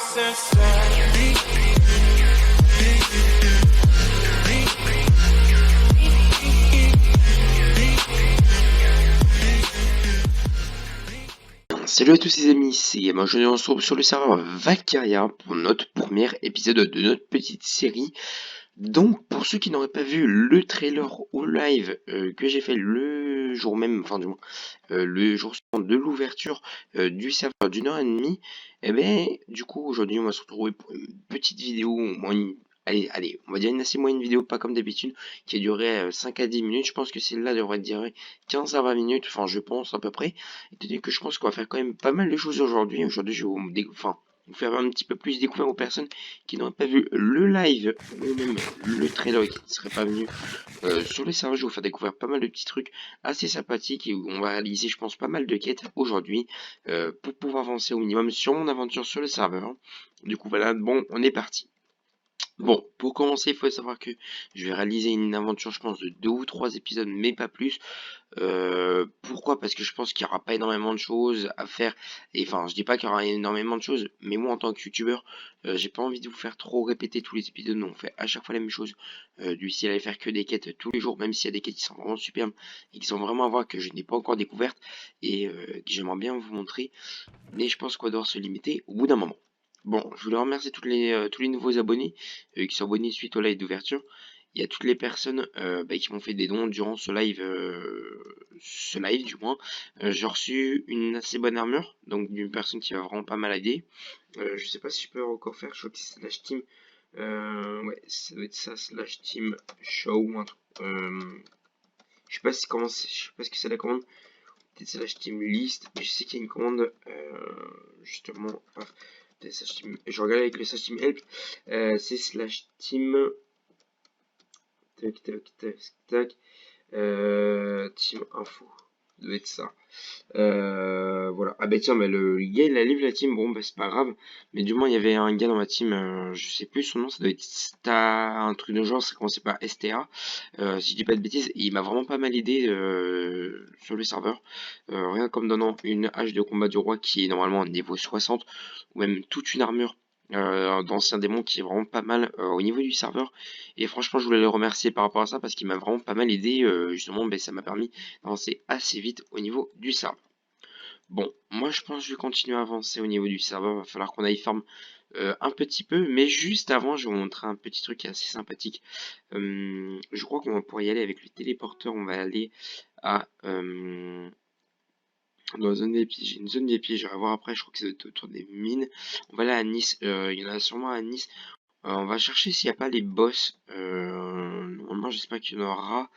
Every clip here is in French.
Salut à tous les amis, c'est Gamin, je on se retrouve sur le serveur Valkyria pour notre premier épisode de notre petite série. Donc pour ceux qui n'auraient pas vu le trailer au live que j'ai fait le jour même, enfin du moins le jour suivant de l'ouverture du serveur d'une heure et demie, et ben du coup aujourd'hui on va se retrouver pour une petite vidéo, au moins allez, on va dire une assez moyenne vidéo, pas comme d'habitude, qui a duré 5 à 10 minutes. Je pense que celle-là devrait durer 15 à 20 minutes, enfin je pense à peu près, étant donné que je pense qu'on va faire quand même pas mal de choses aujourd'hui. Aujourd'hui je vais vous faire un petit peu plus découvrir aux personnes qui n'auraient pas vu le live ou même le trailer et qui ne seraient pas venus sur les serveurs. Je vais vous faire découvrir pas mal de petits trucs assez sympathiques et où on va réaliser, je pense, pas mal de quêtes aujourd'hui pour pouvoir avancer au minimum sur mon aventure sur le serveur. Du coup, voilà, bon, on est parti. Bon, pour commencer, il faut savoir que je vais réaliser une aventure, je pense, de 2 ou 3 épisodes, mais pas plus. Pourquoi? Parce que je pense qu'il n'y aura pas énormément de choses à faire. Et enfin, je dis pas qu'il y aura énormément de choses, mais moi, en tant que youtubeur, j'ai pas envie de vous faire trop répéter tous les épisodes. On fait à chaque fois la même chose. Du style aller faire que des quêtes tous les jours, même s'il y a des quêtes qui sont vraiment superbes et qui sont vraiment à voir que je n'ai pas encore découvertes et que j'aimerais bien vous montrer. Mais je pense qu'on va devoir se limiter au bout d'un moment. Bon, je voulais remercier tous les nouveaux abonnés qui sont abonnés suite au live d'ouverture. Il y a toutes les personnes qui m'ont fait des dons durant ce live du moins. J'ai reçu une assez bonne armure, donc d'une personne qui va vraiment pas mal aider. Je sais pas si je peux encore faire, je crois que c'est slash team. Ouais, ça doit être ça, slash team show ou un truc. Je sais pas si comment, je sais pas ce que c'est la commande. Peut-être slash team list, mais je sais qu'il y a une commande justement. Je regarde avec le slash team help. C'est slash team. Tac, tac, tac, tac. Team info. Ça doit être ça. Voilà. Ah bah tiens, mais le gars il a livré la team. Bon bah c'est pas grave. Mais du moins il y avait un gars dans ma team. Je sais plus son nom. Ça doit être Sta. Un truc de genre. Ça commençait par STA. Si je dis pas de bêtises. Et il m'a vraiment pas mal aidé sur le serveur. Rien comme donnant une hache de combat du roi qui est normalement niveau 60. Ou même toute une armure d'ancien démon qui est vraiment pas mal au niveau du serveur. Et franchement je voulais le remercier par rapport à ça parce qu'il m'a vraiment pas mal aidé. Justement ben, ça m'a permis d'avancer assez vite au niveau du serveur. Bon, moi je pense que je vais continuer à avancer au niveau du serveur. Il va falloir qu'on aille farm un petit peu. Mais juste avant je vais vous montrer un petit truc qui est assez sympathique. Je crois qu'on va pouvoir y aller avec le téléporteur. On va aller à dans une zone des pièges, je vais voir après, je crois que c'est autour des mines. On va aller à Nice, il y en a sûrement à Nice. On va chercher s'il n'y a pas les boss. Normalement, j'espère qu'il y en aura.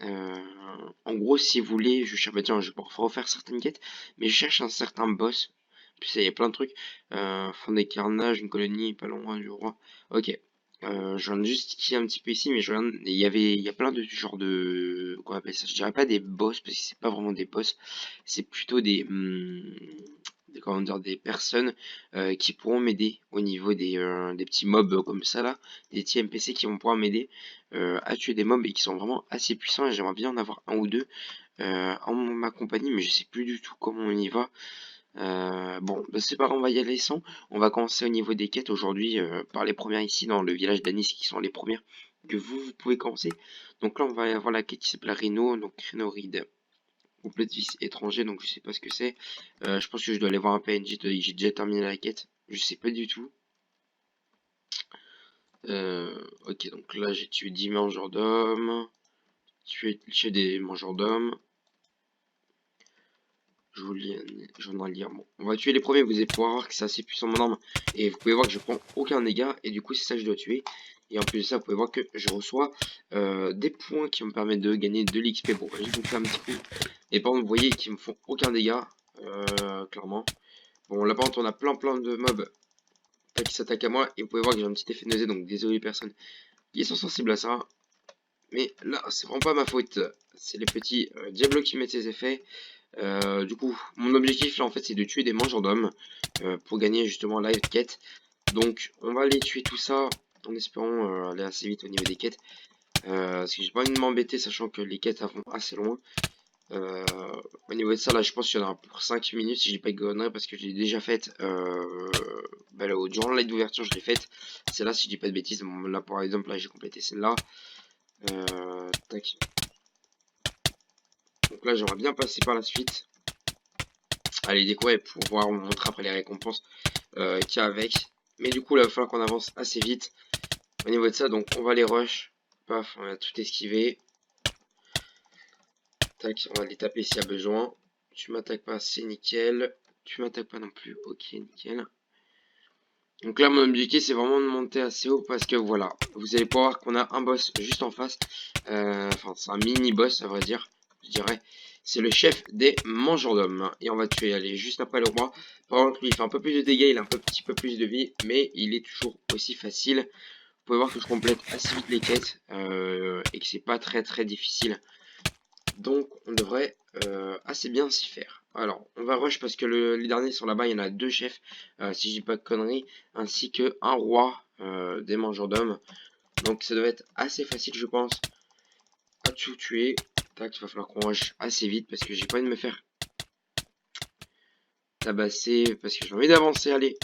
En gros, si vous voulez, je cherche, bah tiens, je vais pouvoir refaire certaines quêtes, mais je cherche un certain boss. Puis il y a plein de trucs. Fond des carnages, une colonie, pas loin du roi. Ok. Je viens de juste kill un petit peu ici, mais il y a plein de genres de, qu'on appelle ça. Je dirais pas des boss parce que c'est pas vraiment des boss, c'est plutôt comment dire, des personnes qui pourront m'aider au niveau des petits mobs comme ça là, des petits NPC qui vont pouvoir m'aider à tuer des mobs et qui sont vraiment assez puissants. Et j'aimerais bien en avoir un ou deux en ma compagnie, mais je sais plus du tout comment on y va. Bon, bah c'est pas grave, on va y aller sans. On va commencer au niveau des quêtes aujourd'hui par les premières ici dans le village d'Anis qui sont les premières que vous pouvez commencer. Donc là, on va avoir la quête qui s'appelle Rhino, donc Rhinoride. Complète vice étranger, donc je sais pas ce que c'est. Je pense que je dois aller voir un PNJ, j'ai déjà terminé la quête. Je sais pas du tout. Ok, donc là j'ai tué 10 mangeurs d'hommes. Tué des mangeurs d'hommes. Je viens de lire. Bon, on va tuer les premiers, vous allez pouvoir voir que c'est assez puissant mon arme. Et vous pouvez voir que je prends aucun dégât. Et du coup, c'est ça que je dois tuer. Et en plus de ça, vous pouvez voir que je reçois des points qui me permettent de gagner de l'XP. Bon, je vais vous faire un petit coup. Et par contre, vous voyez qu'ils me font aucun dégât. Clairement. Bon, là par contre, on a plein de mobs qui s'attaquent à moi. Et vous pouvez voir que j'ai un petit effet de nausée. Donc, désolé les personnes qui sont sensibles à ça. Mais là, c'est vraiment pas ma faute. C'est les petits diablos qui mettent ces effets. Du coup, mon objectif là en fait c'est de tuer des mangeurs d'hommes pour gagner justement la quête. Donc on va aller tuer tout ça en espérant aller assez vite au niveau des quêtes. Parce que j'ai pas envie de m'embêter sachant que les quêtes vont assez loin. Euh, Au niveau de ça, là, je pense qu'il y en aura pour 5 minutes si j'ai pas de conneries parce que je l'ai déjà faite. Bah, là, durant le live d'ouverture, je l'ai faite. C'est là si je dis pas de bêtises. Bon, là, par exemple, là, j'ai complété celle-là. Tac. Donc là, j'aimerais bien passer par la suite. Allez découvrir pour pouvoir vous montrer après les récompenses qu'il y a avec. Mais du coup, là, il va falloir qu'on avance assez vite. Au niveau de ça, donc on va les rush. Paf, on a tout esquivé. Tac, on va les taper s'il y a besoin. Tu m'attaques pas, c'est nickel. Tu m'attaques pas non plus, ok, nickel. Donc là, mon objectif, c'est vraiment de monter assez haut parce que voilà, vous allez pouvoir voir qu'on a un boss juste en face. Enfin, c'est un mini-boss, à vrai dire, je dirais. C'est le chef des mangeurs et on va tuer, aller juste après le roi. Par contre, lui, il fait un peu plus de dégâts, il a un petit peu plus de vie, mais il est toujours aussi facile. Vous pouvez voir que je complète assez vite les quêtes et que c'est pas très difficile. Donc on devrait assez bien s'y faire. Alors on va rush parce que les derniers sont là-bas, il y en a deux chefs, si je dis pas de conneries, ainsi que un roi des mangeurs d'hommes. Donc ça doit être assez facile je pense à tout tuer. Tac, il va falloir qu'on rush assez vite parce que j'ai pas envie de me faire tabasser, parce que j'ai envie d'avancer, allez.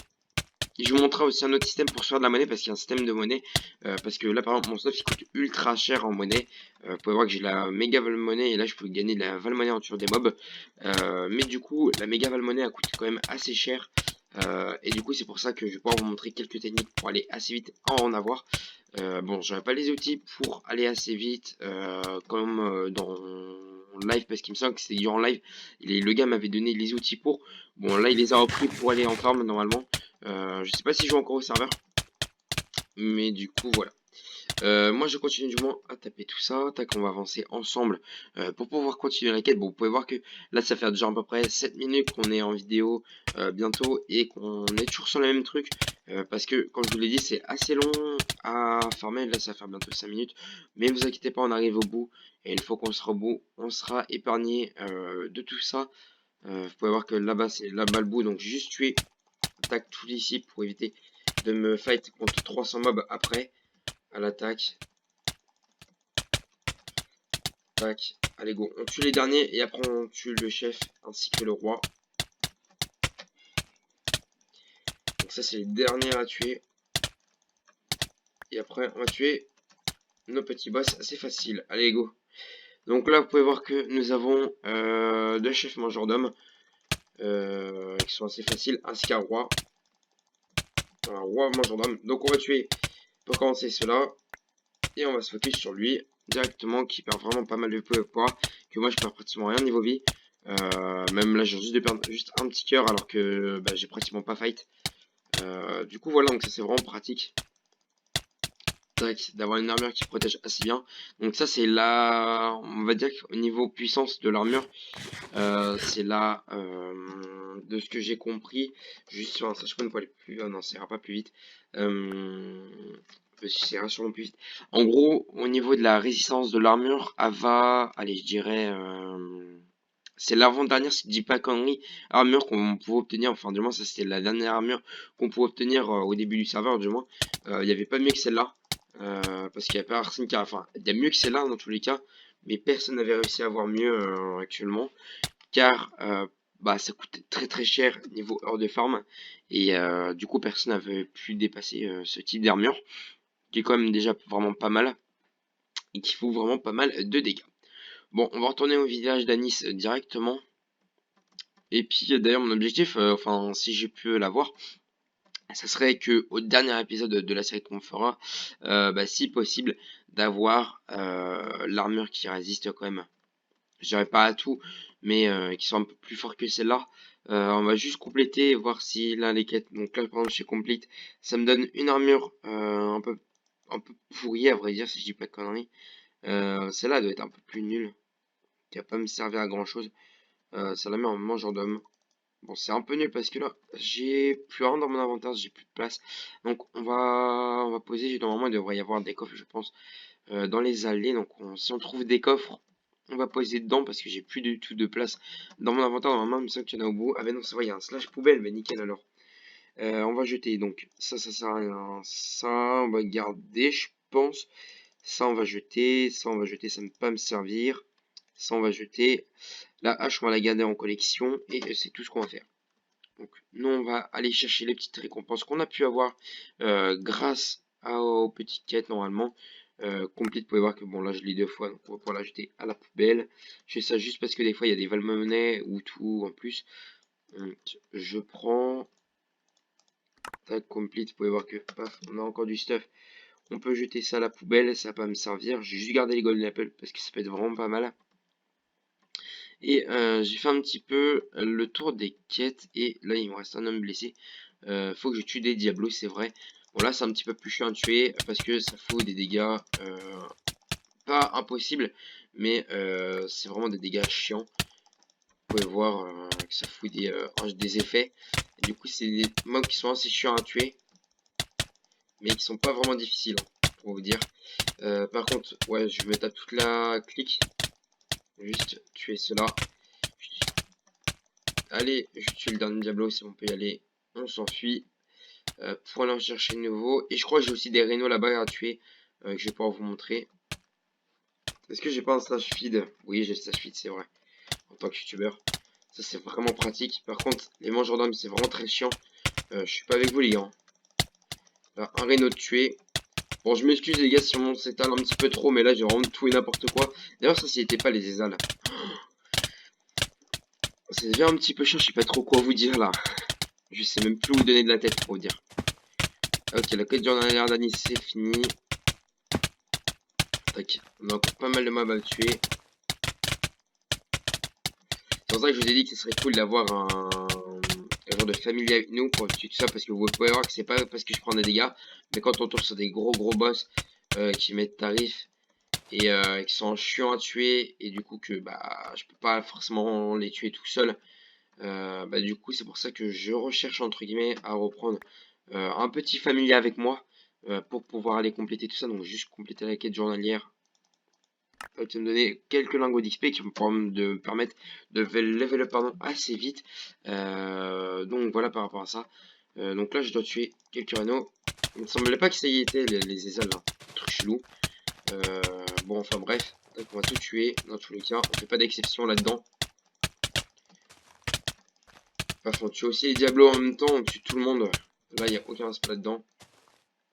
Et je vous montrerai aussi un autre système pour se faire de la monnaie parce qu'il y a un système de monnaie. Parce que là, par exemple, mon stuff il coûte ultra cher en monnaie. Vous pouvez voir que j'ai la méga val monnaie et là, je peux gagner de la val monnaie en tuant des mobs. Mais du coup, la méga val monnaie elle coûte quand même assez cher. Et du coup, c'est pour ça que je vais pouvoir vous montrer quelques techniques pour aller assez vite à en avoir. Bon, j'aurais pas les outils pour aller assez vite comme dans live parce qu'il me semble que c'était durant live. Le gars m'avait donné les outils pour. Bon, là, il les a repris pour aller en farm normalement. Je sais pas si je joue encore au serveur, mais du coup voilà. Moi je continue du moins à taper tout ça. Tac, on va avancer ensemble pour pouvoir continuer la quête. Bon, vous pouvez voir que là ça fait déjà à peu près 7 minutes qu'on est en vidéo bientôt et qu'on est toujours sur le même truc. Parce que comme je vous l'ai dit, c'est assez long à farmer. Là ça va faire bientôt 5 minutes. Mais vous inquiétez pas, on arrive au bout. Et une fois qu'on sera au bout, on sera épargné de tout ça. Vous pouvez voir que là-bas c'est là-bas le bout, donc juste tuer. Tac, tout ici pour éviter de me fight contre 300 mobs après à l'attaque. Tac, allez go, on tue les derniers et après on tue le chef ainsi que le roi. Donc ça c'est les derniers à tuer. Et après on va tuer nos petits boss assez facile. Allez go. Donc là vous pouvez voir que nous avons deux chefs mangeurs d'hommes qui sont assez faciles ainsi qu'un roi. Un roi mangeur d'hommes. Donc on va tuer pour commencer cela. Et on va se focus sur lui directement qui perd vraiment pas mal de poids. Que moi je perds pratiquement rien niveau vie. Même là j'ai juste de perdre juste un petit cœur alors que bah, j'ai pratiquement pas fight. Du coup voilà, donc ça c'est vraiment pratique. D'avoir une armure qui protège assez bien. Donc ça c'est là, on va dire qu'au niveau puissance de l'armure, c'est là de ce que j'ai compris. Juste sur un sage point pour aller plus, ah non ça ira pas plus vite. Ça ira sûrement plus vite. En gros, au niveau de la résistance de l'armure, elle va, allez je dirais, c'est l'avant-dernière, si je dis pas connerie, armure qu'on pouvait obtenir, enfin du moins ça c'était la dernière armure qu'on pouvait obtenir au début du serveur du moins. Il n'y avait pas mieux que celle-là, parce qu'il n'y a pas personne qui a, enfin il y a mieux que celle-là dans tous les cas, mais personne n'avait réussi à avoir mieux actuellement, car bah ça coûtait très cher niveau heure de farm, et du coup personne n'avait pu dépasser ce type d'armure, qui est quand même déjà vraiment pas mal, et qui fout vraiment pas mal de dégâts. Bon, on va retourner au village d'Anis directement. Et puis d'ailleurs mon objectif, enfin si j'ai pu l'avoir, ça serait que au dernier épisode de la série qu'on fera, bah, si possible, d'avoir l'armure qui résiste quand même. Je dirais pas à tout, mais qui sont un peu plus forts que celle-là. On va juste compléter, voir si là les quêtes. Donc là par exemple chez Complete, ça me donne une armure un peu pourrie à vrai dire si je dis pas de conneries. Celle-là doit être un peu plus nulle, qui va pas me servir à grand chose. Ça la met en mangeur d'homme. Bon, c'est un peu nul parce que là, j'ai plus rien dans mon inventaire, j'ai plus de place. Donc, on va poser. Normalement, il devrait y avoir des coffres, je pense, dans les allées. Donc, si on trouve des coffres, on va poser dedans parce que j'ai plus du tout de place dans mon inventaire. Normalement, il me semble qu'il y en a au bout. Ah, ben non, c'est vrai, il y a un slash poubelle. Mais nickel alors. On va jeter. Donc, ça sert à rien. Ça, on va garder, je pense. Ça, on va jeter. Ça, on va jeter. Ça ne peut pas me servir. Ça, on va jeter. La hache, on va la garder en collection. Et c'est tout ce qu'on va faire. Donc, nous, on va aller chercher les petites récompenses qu'on a pu avoir grâce aux petites quêtes, normalement. Complete, vous pouvez voir que, bon, là, je l'ai 2 fois, donc on va pouvoir la jeter à la poubelle. Je fais ça juste parce que des fois, il y a des valmonnaies ou tout en plus. Donc, je prends... Tac, complete, vous pouvez voir que, paf, on a encore du stuff. On peut jeter ça à la poubelle, ça va pas me servir. J'ai juste gardé les golden apples parce que ça peut être vraiment pas mal. Et j'ai fait un petit peu le tour des quêtes. Et là, il me reste un homme blessé. Faut que je tue des diablos, c'est vrai. Bon, là, c'est un petit peu plus chiant à tuer parce que ça fout des dégâts pas impossibles, mais c'est vraiment des dégâts chiants. Vous pouvez voir que ça fout des effets. Et du coup, c'est des mobs qui sont assez chiants à tuer, mais qui sont pas vraiment difficiles, hein, pour vous dire. Par contre, ouais, je me tape toute la clique. Juste tuer cela. Allez, je tue le dernier diablo, si on peut y aller. On s'enfuit. Pour aller en chercher de nouveau. Et je crois que j'ai aussi des rénaux là-bas à tuer. Que je vais pouvoir vous montrer. Est-ce que j'ai pas un slash feed? Oui, j'ai le slash feed, c'est vrai. En tant que youtubeur. Ça, c'est vraiment pratique. Par contre, les mangeurs d'hommes, c'est vraiment très chiant. Je suis pas avec vous, les gars. Là, un réno de tuer. Bon, je m'excuse, les gars, si on s'étale un petit peu trop. Mais là, j'ai vraiment tout et n'importe quoi. D'ailleurs, ça, c'était pas les ésals. Ça devient un petit peu chiant. Je sais pas trop quoi vous dire, là. Je sais même plus où donner de la tête, pour vous dire. Ok, la quête journalière d'Anis, c'est fini. Tac, on a encore pas mal de mobs à tuer. C'est pour ça que je vous ai dit que ce serait cool d'avoir un genre de famille avec nous pour tuer tout ça, parce que vous pouvez voir que c'est pas parce que je prends des dégâts, mais quand on tombe sur des gros boss qui mettent tarif et qui sont chiants à tuer, et du coup que bah je peux pas forcément les tuer tout seul, bah du coup c'est pour ça que je recherche entre guillemets à reprendre un petit familier avec moi pour pouvoir aller compléter tout ça. Donc juste compléter la quête journalière qui va me donner quelques lingots d'XP qui vont pouvoir me permettre de level up pardon, assez vite. Donc voilà par rapport à ça. Donc là je dois tuer quelques rhinos. Il me semblait pas que ça y était les ésals là. Truc chelou. Bon enfin bref. Donc on va tout tuer dans tous les cas. On fait pas d'exception là-dedans. Enfin, on tue aussi les diablos en même temps. On tue tout le monde. Là il n'y a aucun respect là-dedans.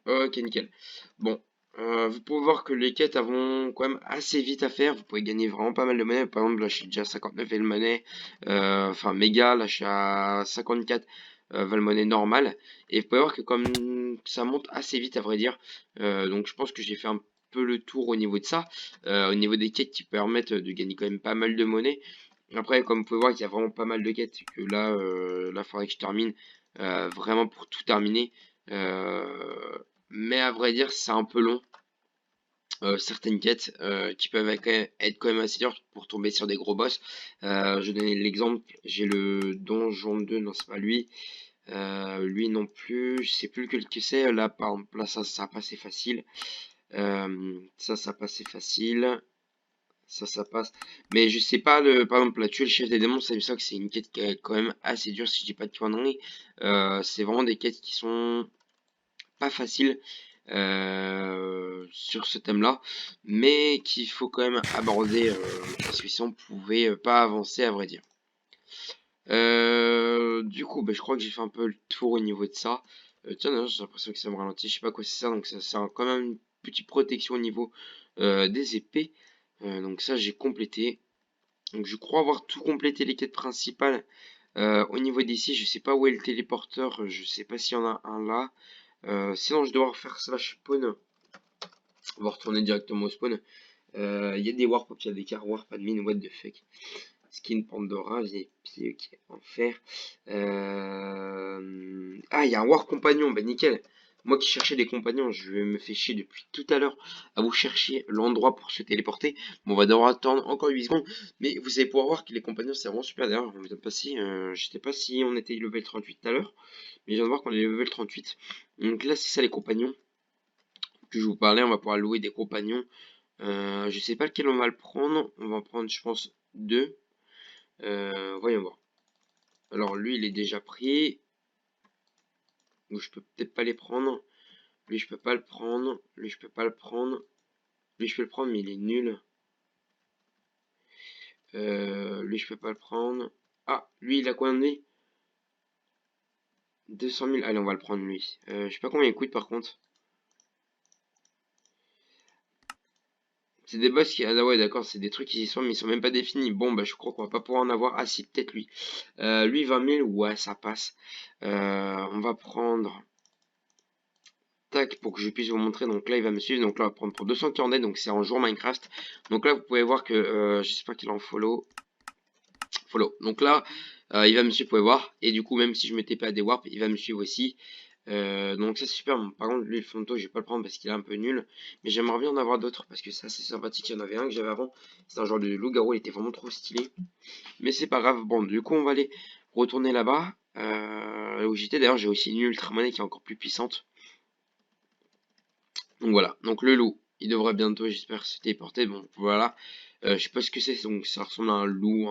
Ok, nickel. Bon, vous pouvez voir que les quêtes vont quand même assez vite à faire. Vous pouvez gagner vraiment pas mal de monnaie. Par exemple, là, je suis déjà à 59 monnaie. Enfin, méga, là, je suis à 54 monnaie normale. Et vous pouvez voir que comme ça monte assez vite, à vrai dire. Donc, je pense que j'ai fait un peu le tour au niveau de ça. Au niveau des quêtes qui permettent de gagner quand même pas mal de monnaie. Après, comme vous pouvez voir, il y a vraiment pas mal de quêtes. Que là, il faudrait que je termine vraiment pour tout terminer. Mais à vrai dire, c'est un peu long. Certaines quêtes qui peuvent être quand même assez dures pour tomber sur des gros boss. Je vais donner l'exemple. J'ai le donjon 2, non, c'est pas lui. Lui non plus. Je sais plus lequel que c'est. Là, par exemple, là, ça passe facile. Ça passe facile. Ça passe. Mais je sais pas, par exemple, là, tuer le chef des démons, ça me semble que c'est une quête qui est quand même assez dure si je dis pas de conneries. C'est vraiment des quêtes qui sont pas faciles sur ce thème-là, mais qu'il faut quand même aborder parce que sinon on pouvait pas avancer à vrai dire. Du coup, bah, je crois que j'ai fait un peu le tour au niveau de ça. Tiens, d'ailleurs, j'ai l'impression que ça me ralentit, je sais pas quoi c'est ça, donc ça sert quand même une petite protection au niveau des épées. Donc ça, j'ai complété. Donc je crois avoir tout complété les quêtes principales. Au niveau d'ici, je sais pas où est le téléporteur, je sais pas s'il y en a un là. Sinon, je dois refaire slash spawn. On va retourner directement au spawn. Il y a des warp, il y a des car warp admin, what the fuck. Skin Pandora, j'ai pied, ok, enfer. Ah, il y a un war compagnon, bah nickel. Moi qui cherchais des compagnons, je me fais chier depuis tout à l'heure à vous chercher l'endroit pour se téléporter. Bon, on va devoir attendre encore 8 secondes. Mais vous allez pouvoir voir que les compagnons, c'est vraiment super. D'ailleurs, je sais pas si on était level 38 tout à l'heure. Mais je viens de voir qu'on est level 38. Donc là, c'est ça les compagnons que je vous parlais. On va pouvoir louer des compagnons. Je sais pas lequel on va le prendre. On va en prendre, je pense, deux. Voyons voir. Alors lui, il est déjà pris. Donc je peux peut-être pas les prendre. Lui, je peux pas le prendre. Lui, je peux pas le prendre. Lui, je peux le prendre, mais il est nul. Lui, je peux pas le prendre. Ah, lui, il a combien de vie? 200 000. Allez, on va le prendre, lui. Je sais pas combien il coûte, par contre. C'est des boss qui... Ah ouais, d'accord, c'est des trucs qui y sont, mais ils sont même pas définis. Bon, bah, je crois qu'on va pas pouvoir en avoir. Ah, si, peut-être lui. Lui, 20 000, ouais, ça passe. On va prendre... Tac, pour que je puisse vous montrer. Donc là, il va me suivre. Donc là, on va prendre pour 200 carnets. Donc c'est en jour Minecraft. Donc là, vous pouvez voir que... j'espère qu'il est en follow. Follow. Donc là, il va me suivre, vous pouvez voir. Et du coup, même si je me TP à des warp, il va me suivre aussi. Donc ça c'est super. Bon, par contre, lui, le Fonto, je vais pas le prendre parce qu'il est un peu nul. Mais j'aimerais bien en avoir d'autres parce que ça c'est sympathique. Il y en avait un que j'avais avant. C'est un genre de loup-garou. Il était vraiment trop stylé. Mais c'est pas grave. Bon, du coup, on va aller retourner là-bas. Où j'étais. D'ailleurs, j'ai aussi une ultra monnaie qui est encore plus puissante. Donc voilà. Donc le loup, il devrait bientôt, j'espère, se téléporter. Bon, voilà. Je sais pas ce que c'est. Donc ça ressemble à un loup,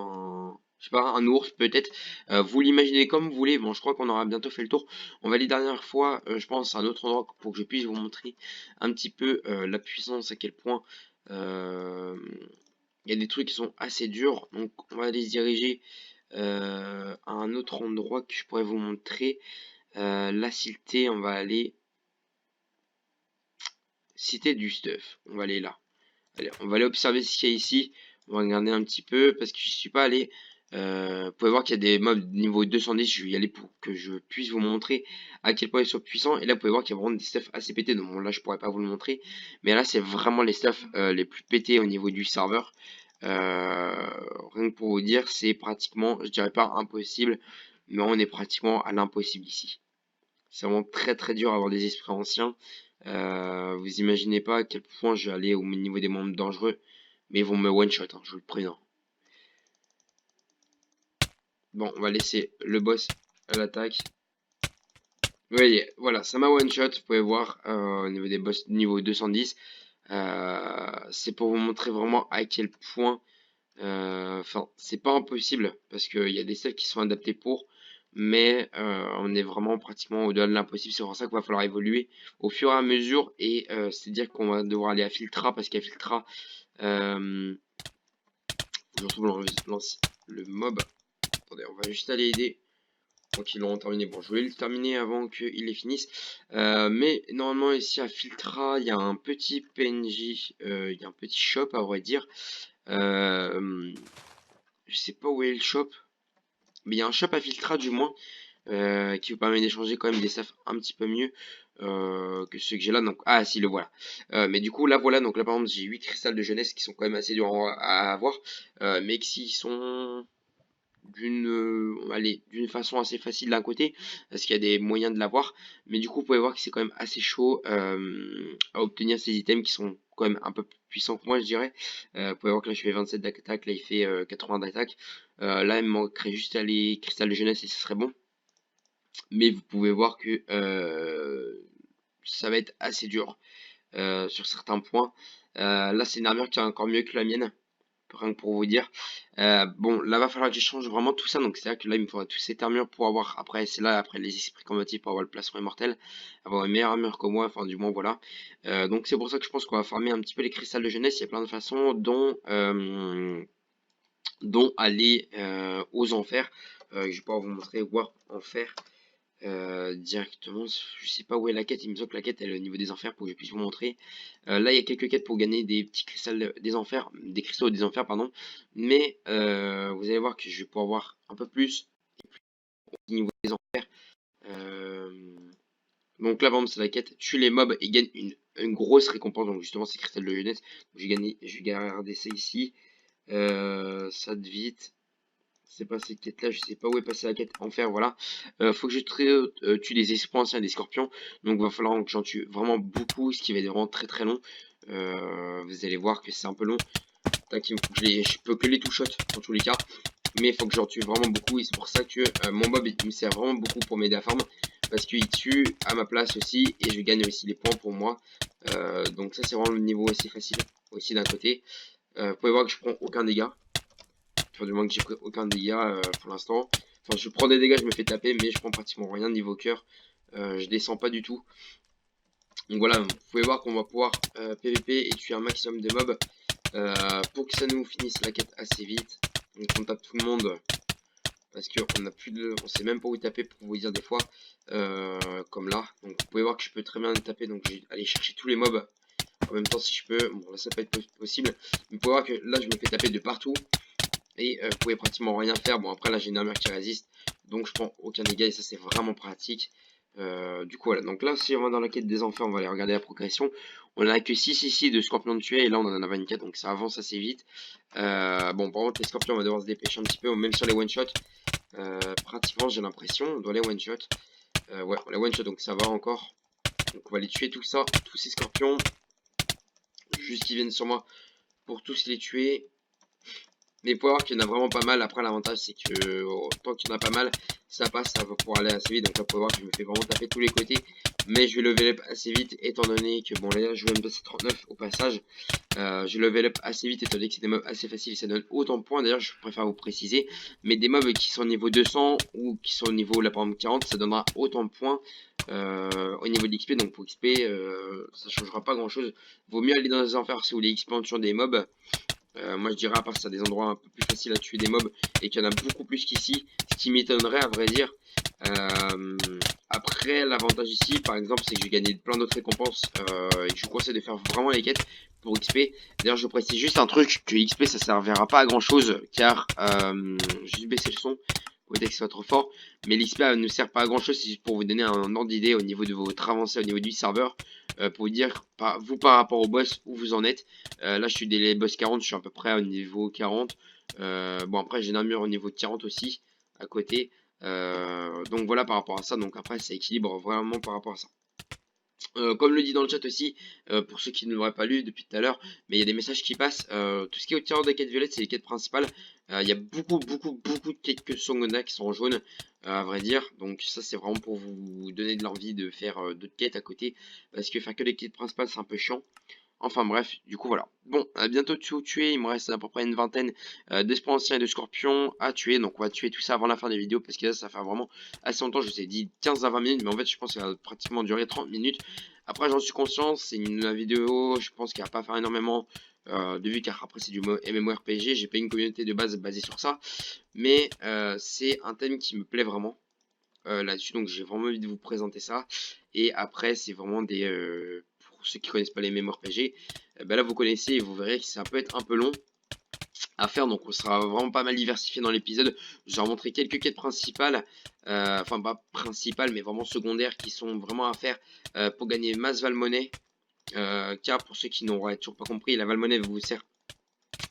je sais pas, un ours peut-être. Vous l'imaginez comme vous voulez. Bon, je crois qu'on aura bientôt fait le tour. On va aller dernière fois, je pense, à un autre endroit pour que je puisse vous montrer un petit peu la puissance, à quel point il y a des trucs qui sont assez durs. Donc on va aller se diriger à un autre endroit que je pourrais vous montrer. La cité, on va aller cité du stuff. On va aller là. Allez, on va aller observer ce qu'il y a ici. On va regarder un petit peu parce que je suis pas allé. Vous pouvez voir qu'il y a des mobs niveau 210. Je vais y aller pour que je puisse vous montrer à quel point ils sont puissants. Et là, vous pouvez voir qu'il y a vraiment des stuffs assez pétés. Donc bon, là, je pourrais pas vous le montrer. Mais là, c'est vraiment les stuffs les plus pétés au niveau du serveur. Rien que pour vous dire, c'est pratiquement, je dirais pas impossible, mais on est pratiquement à l'impossible ici. C'est vraiment très très dur à avoir des esprits anciens. Vous imaginez pas à quel point je vais aller au niveau des membres dangereux. Mais ils vont me one-shot, hein, je vous le préviens. Bon, on va laisser le boss à l'attaque. Vous voyez, voilà, ça m'a one-shot. Vous pouvez voir au niveau des boss niveau 210. C'est pour vous montrer vraiment à quel point enfin, c'est pas impossible parce qu'il y a des styles qui sont adaptés pour, mais on est vraiment pratiquement au-delà de l'impossible. C'est pour ça qu'il va falloir évoluer au fur et à mesure et c'est-à-dire qu'on va devoir aller à Filtra parce qu'à Filtra, je retrouve le mob. Attendez, on va juste aller aider. Donc ils l'ont terminé. Bon, je voulais le terminer avant qu'ils les finissent. Mais normalement ici à Filtra, il y a un petit PNJ, il y a un petit shop à vrai dire. Je sais pas où est le shop. Mais il y a un shop à Filtra du moins qui vous permet d'échanger quand même des stuffs un petit peu mieux que ceux que j'ai là. Donc ah si le voilà. Mais du coup là voilà, donc là par exemple j'ai 8 cristals de jeunesse qui sont quand même assez durs à avoir, mais qui sont d'une façon assez facile d'un côté parce qu'il y a des moyens de l'avoir, mais du coup vous pouvez voir que c'est quand même assez chaud à obtenir ces items qui sont quand même un peu plus puissants que moi je dirais. Vous pouvez voir que là je fais 27 d'attaque, là il fait 80 d'attaque, là il me manquerait juste les cristals de jeunesse et ce serait bon, mais vous pouvez voir que ça va être assez dur sur certains points. Là c'est une armure qui est encore mieux que la mienne, rien que pour vous dire. Bon, là va falloir que j'échange vraiment tout ça, donc c'est vrai que là il me faudra toutes cette armure pour avoir, après c'est là, après les esprits combatifs pour avoir le plastron immortel, avoir une meilleure armure que moi, enfin du moins voilà. Donc c'est pour ça que je pense qu'on va farmer un petit peu les cristals de jeunesse. Il y a plein de façons dont aller aux enfers. Je vais pouvoir vous montrer Warp Enfer directement. Je sais pas où est la quête, il me semble que la quête elle est au niveau des enfers pour que je puisse vous montrer. Là il y a quelques quêtes pour gagner des petits cristals des enfers, des cristaux des enfers pardon, mais vous allez voir que je vais pouvoir voir un peu plus au niveau des enfers. Donc là par exemple c'est la quête tue les mobs et gagne une grosse récompense, donc justement c'est cristal de jeunesse. Je vais garder ça ici, ça de vite. C'est pas cette quête là, je sais pas où est passée la quête enfer, voilà. Faut que je tue des esprits anciens et des scorpions, donc va falloir que j'en tue vraiment beaucoup, ce qui va être vraiment très très long. Vous allez voir que c'est un peu long. Tac, je peux que les two shot dans tous les cas, mais il faut que j'en tue vraiment beaucoup et c'est pour ça que mon mob il me sert vraiment beaucoup pour m'aider à farm, parce qu'il tue à ma place aussi et je gagne aussi les points pour moi. Donc ça c'est vraiment le niveau assez facile aussi d'un côté. Vous pouvez voir que je prends aucun dégât. Enfin, du moins que j'ai pris aucun dégât pour l'instant. Enfin, je prends des dégâts, je me fais taper, mais je prends pratiquement rien niveau cœur. Je descends pas du tout. Donc voilà, vous pouvez voir qu'on va pouvoir PVP et tuer un maximum de mobs pour que ça nous finisse la quête assez vite. Donc on tape tout le monde parce qu'on a plus de, on sait même pas où taper pour vous dire des fois, comme là. Donc vous pouvez voir que je peux très bien taper, donc je vais aller chercher tous les mobs en même temps si je peux. Bon là ça peut être possible, mais vous pouvez voir que là je me fais taper de partout et vous pouvez pratiquement rien faire. Bon après là j'ai une armure qui résiste, donc je prends aucun dégât et ça c'est vraiment pratique. Du coup voilà, donc là si on va dans la quête des enfers, on va aller regarder la progression. On a que 6 ici de scorpions de tuer et là on en a 24, donc ça avance assez vite. Bon par contre les scorpions on va devoir se dépêcher un petit peu, même sur les one shot. Pratiquement j'ai l'impression, on doit les one shot. Ouais on les one shot donc ça va encore. Donc on va les tuer tout ça, tous ces scorpions. Juste qu'ils viennent sur moi pour tous les tuer. Mais pour voir qu'il y en a vraiment pas mal, après l'avantage c'est que tant qu'il y en a pas mal, ça passe, ça va pouvoir aller assez vite. Donc là pour voir que je me fais vraiment taper de tous les côtés. Mais je vais level up assez vite étant donné que bon là je vais me passer 39 au passage. Je level up assez vite étant donné que c'est des mobs assez faciles et ça donne autant de points. D'ailleurs je préfère vous préciser. Mais des mobs qui sont au niveau 200 ou qui sont au niveau là par exemple 40, ça donnera autant de points. Au niveau de l'XP, donc pour XP ça changera pas grand chose. Vaut mieux aller dans les enfers si vous voulez XP en tuant des mobs. Moi je dirais à part ça des endroits un peu plus faciles à tuer des mobs et qu'il y en a beaucoup plus qu'ici, ce qui m'étonnerait à vrai dire. Après l'avantage ici par exemple c'est que j'ai gagné plein d'autres récompenses et que je vous conseille de faire vraiment les quêtes pour XP. D'ailleurs je précise juste un truc, que XP ça servira pas à grand chose car juste baisser le son au que ce soit trop fort, mais l'XP ne sert pas à grand chose, c'est juste pour vous donner un ordre d'idée au niveau de votre avancée au niveau du serveur, pour vous dire vous par rapport au boss où vous en êtes. Là je suis des boss 40, je suis à peu près au niveau 40. Bon après j'ai une armure au niveau de 40 aussi à côté. Donc voilà par rapport à ça, donc après ça équilibre vraiment par rapport à ça. Comme le dit dans le chat aussi, pour ceux qui ne l'auraient pas lu depuis tout à l'heure, mais il y a des messages qui passent. Tout ce qui est au tireur de quête violette, c'est les quêtes principales. Il y a beaucoup de quêtes que secondaires qui sont en jaune, à vrai dire. Donc ça, c'est vraiment pour vous donner de l'envie de faire d'autres quêtes à côté. Parce que faire que les quêtes principales, c'est un peu chiant. Enfin bref, du coup voilà. Bon, bientôt tout tuer, il me reste à peu près une vingtaine d'esprits anciens et de scorpions à tuer. Donc on va tuer tout ça avant la fin des vidéos parce que là ça fait vraiment assez longtemps. Je vous ai dit 15 à 20 minutes, mais en fait je pense que ça va pratiquement durer 30 minutes. Après j'en suis conscient, c'est une vidéo, je pense qu'elle va pas faire énormément de vues car après c'est du MMORPG. J'ai pas une communauté de base basée sur ça. Mais c'est un thème qui me plaît vraiment. Là-dessus, donc j'ai vraiment envie de vous présenter ça. Et après, c'est vraiment des pour ceux qui connaissent pas les MMORPG, là vous connaissez et vous verrez que ça peut être un peu long à faire, donc on sera vraiment pas mal diversifié dans l'épisode. Je vais vous montrer quelques quêtes principales, enfin pas principales mais vraiment secondaires qui sont vraiment à faire pour gagner masse Valmonnaie. Car pour ceux qui n'auraient toujours pas compris, la Valmonnaie vous sert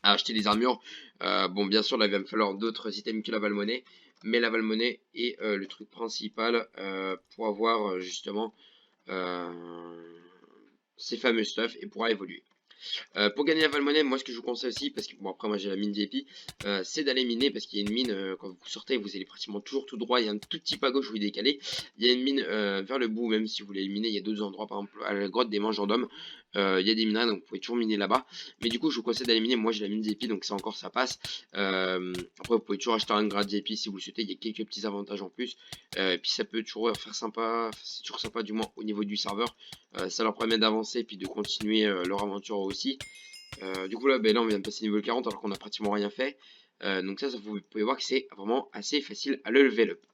à acheter des armures. Bon, bien sûr, là, il va me falloir d'autres items que la Valmonnaie, mais la Valmonnaie est le truc principal pour avoir justement ces fameux stuff et pourra évoluer. Pour gagner la Valmonnaie, moi ce que je vous conseille aussi, parce que bon après moi j'ai la mine VIP, c'est d'aller miner parce qu'il y a une mine, quand vous sortez vous allez pratiquement toujours tout droit, il y a un tout petit pas à gauche où vous décalez, il y a une mine vers le bout, même si vous voulez le miner, il y a d'autres endroits, par exemple à la grotte des mangeurs d'hommes, il y a des minerais donc vous pouvez toujours miner là-bas, mais du coup je vous conseille d'aller miner, moi j'ai la mine VIP donc ça encore ça passe. Après vous pouvez toujours acheter un grade VIP si vous le souhaitez, il y a quelques petits avantages en plus, et puis ça peut toujours faire sympa, c'est toujours sympa du moins au niveau du serveur. Ça leur permet d'avancer et puis de continuer leur aventure aussi. Du coup là, là on vient de passer niveau 40 alors qu'on a pratiquement rien fait. Donc ça vous pouvez voir que c'est vraiment assez facile à le level up.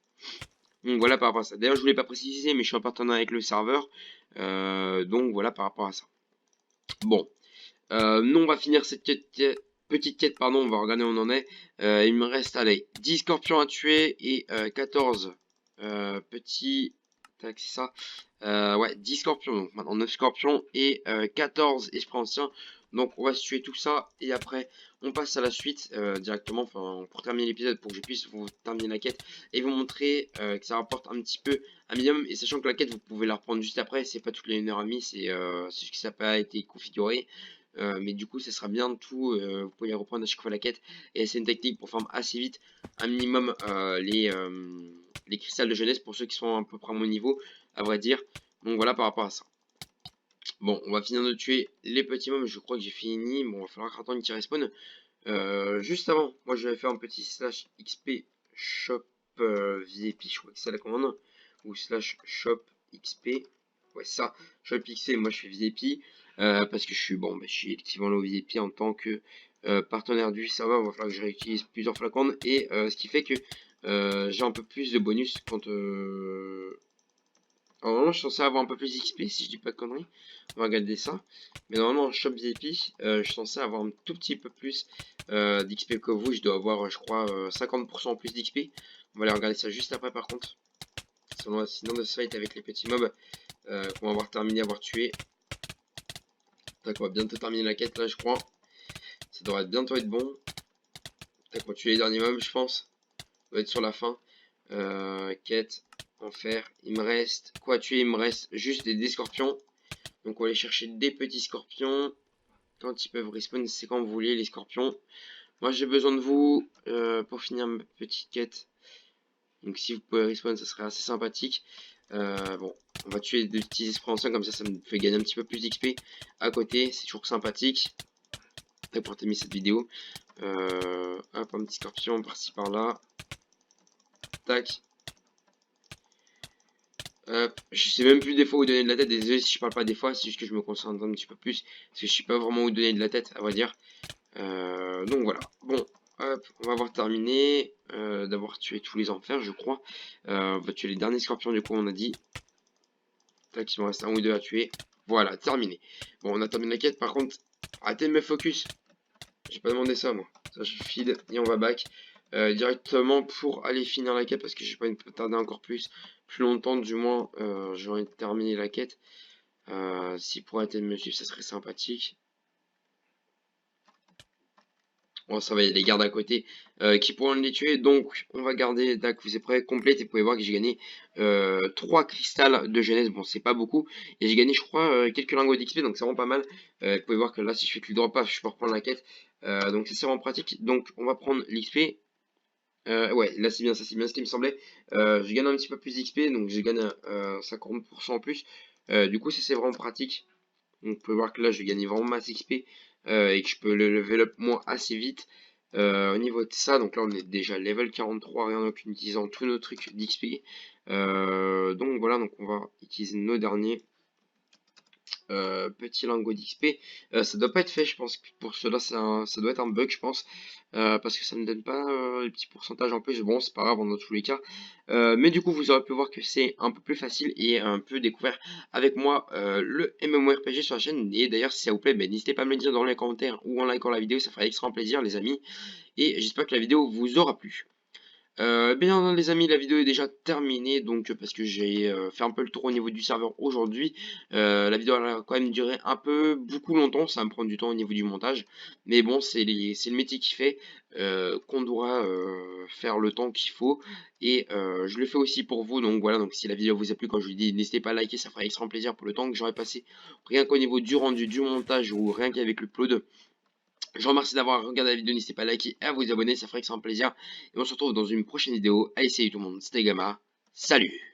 Donc voilà par rapport à ça. D'ailleurs je voulais pas préciser mais je suis en partenariat avec le serveur. Donc voilà par rapport à ça. Bon. Nous on va finir cette petite quête, pardon, on va regarder où on en est. Il me reste, allez, 10 scorpions à tuer et 14 petits... Tac, c'est ça. Ouais, 10 scorpions, donc maintenant 9 scorpions et 14 esprits anciens. Donc on va se tuer tout ça et après on passe à la suite directement, enfin pour terminer l'épisode, pour que je puisse vous terminer la quête et vous montrer que ça rapporte un petit peu un minimum. Et sachant que la quête vous pouvez la reprendre juste après, c'est pas toutes les 1h30, c'est juste que ça n'a pas été configuré. Mais du coup ça sera bien tout, vous pouvez les reprendre à chaque fois la quête. Et c'est une technique pour farm assez vite un minimum les cristals de jeunesse pour ceux qui sont à peu près à mon niveau à vrai dire. Donc voilà par rapport à ça. Bon, on va finir de tuer les petits mobs, je crois que j'ai fini. Bon, il va falloir attendre qu'ils respawn. Juste avant, moi je vais faire un petit slash XP shop VIP, je crois que c'est la commande. Ou slash shop XP. Ouais, ça, shop XP, moi je fais VIP. Parce que je suis, bon, je suis effectivement le VIP en tant que partenaire du serveur, il va falloir que je réutilise plusieurs flacons, et ce qui fait que j'ai un peu plus de bonus quand... Alors, normalement, je suis censé avoir un peu plus d'XP, si je dis pas de conneries. On va regarder ça. Mais normalement, en shop VIP, je suis censé avoir un tout petit peu plus d'XP que vous. Je dois avoir, je crois, 50% plus d'XP. On va aller regarder ça juste après, par contre. Sinon, de ce fight avec les petits mobs qu'on va avoir terminé, avoir tué. Donc, on va bientôt terminer la quête, là, je crois. Ça devrait bientôt être bon. On va tuer les derniers mobs, je pense. On va être sur la fin. Quête, enfer. Il me reste quoi à tuer? Il me reste juste des scorpions. Donc on va aller chercher des petits scorpions. Quand ils peuvent respawn, c'est quand vous voulez les scorpions. Moi j'ai besoin de vous pour finir ma petite quête. Donc si vous pouvez respawn, ça serait assez sympathique. Bon, on va tuer des petits esprits anciens, comme ça me fait gagner un petit peu plus d'XP à côté. C'est toujours sympathique. Pour terminer cette vidéo. Hop, un petit scorpion par-ci par-là. Tac. Je sais même plus des fois où donner de la tête. Désolé si je parle pas des fois, c'est juste que je me concentre un petit peu plus. Parce que je sais pas vraiment où donner de la tête, à vrai dire. Donc voilà. Bon, hop, on va avoir terminé d'avoir tué tous les enfers, je crois. On va tuer les derniers scorpions, du coup, on a dit. Tac, il me reste un ou deux à tuer. Voilà, terminé. Bon, on a terminé la quête. Par contre, arrêtez de me focus. J'ai pas demandé ça, moi. Ça, je feed et on va back directement pour aller finir la quête parce que j'ai pas envie de tarder encore plus longtemps, du moins. J'ai envie de terminer la quête. Si pour arrêter de me suivre, ça serait sympathique. Bon, ça va, il y a des gardes à côté qui pourront les tuer. Donc, on va garder. Tac, vous êtes prêts? Complète. Et vous pouvez voir que j'ai gagné 3 cristals de jeunesse. Bon, c'est pas beaucoup. Et j'ai gagné, je crois, quelques lingots d'XP. Donc, c'est vraiment pas mal. Vous pouvez voir que là, si je fais clic droit, pas, je peux reprendre la quête. Donc, c'est vraiment pratique. Donc, on va prendre l'XP. Ouais, là, c'est bien. Ça, c'est bien ce qui me semblait. Je gagne un petit peu plus d'XP. Donc, je gagne 50% en plus. Du coup, ça, c'est vraiment pratique. Donc, vous pouvez voir que là, je gagne vraiment masse XP et que je peux le level up moi assez vite. Au niveau de ça, donc là, on est déjà level 43, rien qu'en utilisant tous nos trucs d'XP. Donc voilà, donc on va utiliser nos derniers petits lingots d'XP. Ça doit pas être fait, je pense que pour cela, ça doit être un bug, je pense. Parce que ça ne donne pas les petits pourcentages en plus. Bon, c'est pas grave dans tous les cas. Mais du coup, vous aurez pu voir que c'est un peu plus facile et un peu découvert avec moi le MMORPG sur la chaîne. Et d'ailleurs, si ça vous plaît, ben, n'hésitez pas à me le dire dans les commentaires ou en likant la vidéo, ça ferait extrêmement plaisir, les amis. Et j'espère que la vidéo vous aura plu. Bien les amis, la vidéo est déjà terminée, donc parce que j'ai fait un peu le tour au niveau du serveur aujourd'hui. La vidéo elle a quand même duré un peu beaucoup longtemps, ça va me prendre du temps au niveau du montage, mais bon, c'est le métier qui fait qu'on doit faire le temps qu'il faut, et je le fais aussi pour vous. Donc voilà, donc si la vidéo vous a plu, quand je vous dis, n'hésitez pas à liker, ça ferait extrêmement plaisir pour le temps que j'aurais passé rien qu'au niveau du rendu, du montage, ou rien qu'avec le upload. Je vous remercie d'avoir regardé la vidéo, n'hésitez pas à liker et à vous abonner, ça ferait extrêmement plaisir. Et on se retrouve dans une prochaine vidéo. Allez, salut tout le monde, c'était Gamma, salut!